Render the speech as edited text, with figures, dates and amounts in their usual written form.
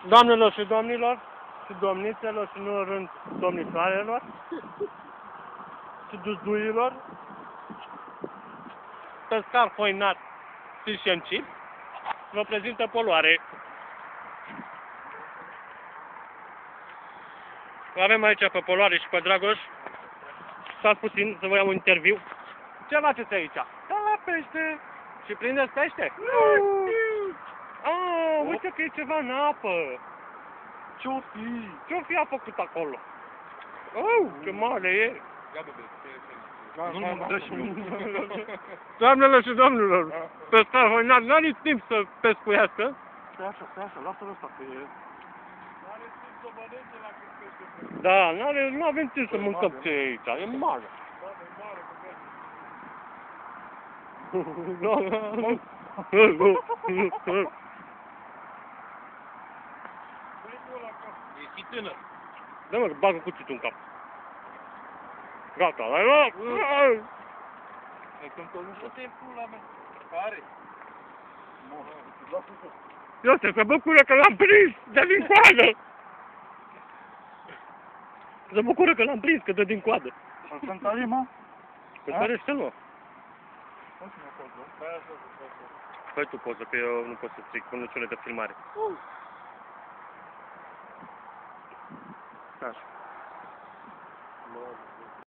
Doamnelor și domnilor, și domnițelor și nu în rând domnișoarelor și duzduilor, pescar hoinat fish and chip vă prezintă poluare. Avem aici pe Poluare și pe Dragoș. Stați puțin să vă iau un interviu. Ce faceți aici? Da, la pește. Și prindeți pește? Uite că e ceva în apă. Ce-o fi? Ce-o fi a făcut acolo? Ce mare e! Nu-l mă dă și mie. Doamnelor și domnilor, pescar hoinat n-are timp să pescuiască. Stai așa, lasă-l ăsta că e... N-are timp să mănânce la cât pește. Da, nu avem timp să mâncăm ce e aici, e mare. Doamne, e mare cu pește. E și tânăr. Da, mă, bagă cuțitul în cap. Gata, l-ai luat! E când tot nu știu pula mea. Care? Eu știu, se bucură că l-am prins, dă din coadă! Se bucură că l-am prins, că dă din coadă. Să întărim, mă? Cântărește-l, mă. Cum să mă pot, bă? Stai așa să faci. Păi tu poți, că eu nu pot să stric cu niciunul de filmare. Așa.